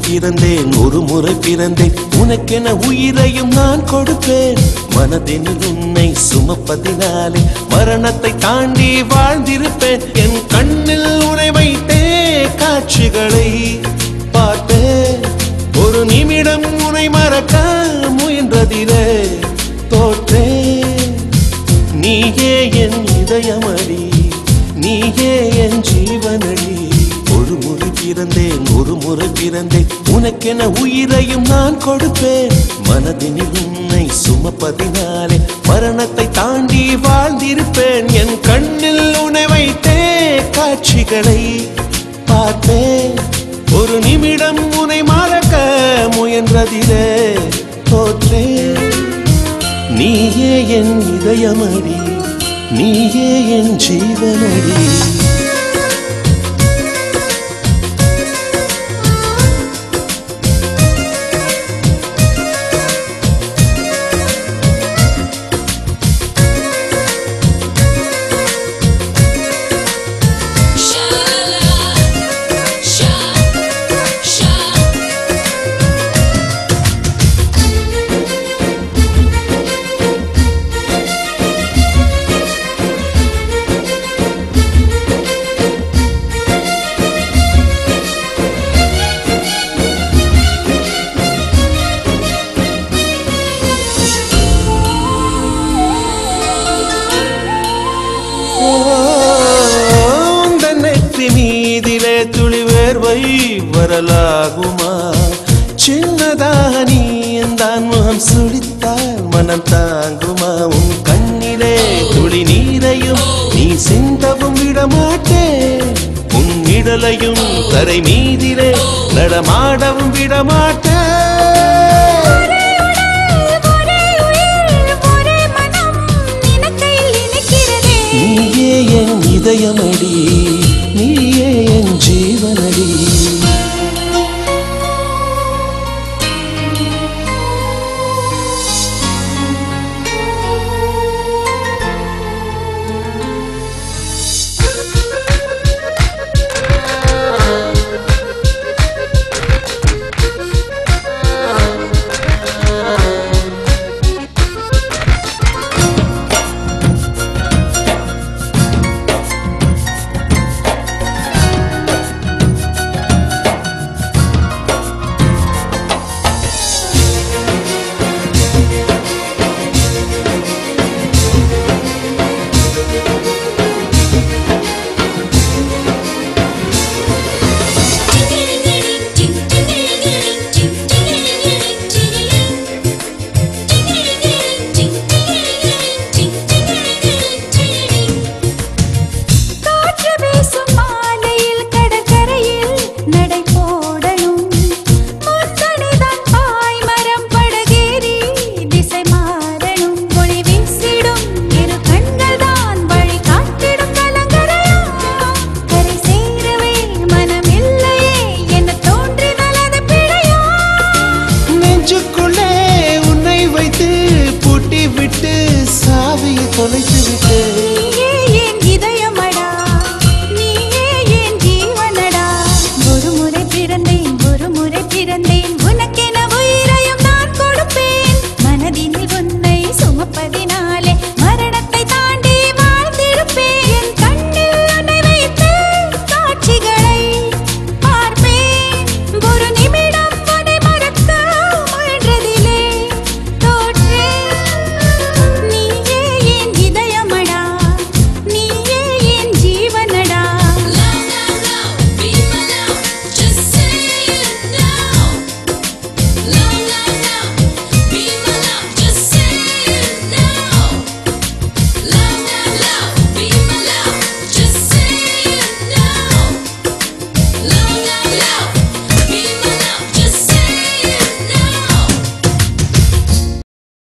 பிறந்தேன் ஒரு முறை பிறந்தேன் உனக்கென உயிரையும் நான் கொடுப்பேன் மனதினில் உன்னை சுமப்பதினாலே மரணத்தை தாண்டி வாழ்ந்திருப்பேன் என் கண்ணில் உன்னை வைத்தே காட்சிகளை பார்த்தேன் ஒரு நிமிடம் உன்னை மறக்க முயன்றதிலே தோற்றேன் நீயே என் இதயமடி நீயே என் ஜீவனடி ஒரு முறை பிறந்தேன் ஒரு முறை பிறந்தேன் உனக்கென உயிரையும் நான் கொடுப்பேன் மனதினில் உன்னை சுமப்பதினாலே மரணத்தை தாண்டி வாழ்ந்திருப்பேன் என் கண்ணில் உன்னை வைத்தே காட்சிகளை பார்த்தேன் ஒரு நிமிடம் உன்னை மறக்க முயன்றதிலே தோற்றேன் நீயே என் இதயமடி நீயே என் ஜீவனடி மீதிலே துளி வேர்வை வரலாகுமா சின்னதாக நீ எந்தான் முகம் சுழித்தால் மனம் தாங்குமா உன் கண்ணிலே துளி நீரையும் நீ சிந்தவும் விடமாட்டேன் உன் இடலையும் தரை மீதிலே நடமாடவும் விடமாட்டேன் நீயே என் இதயமடி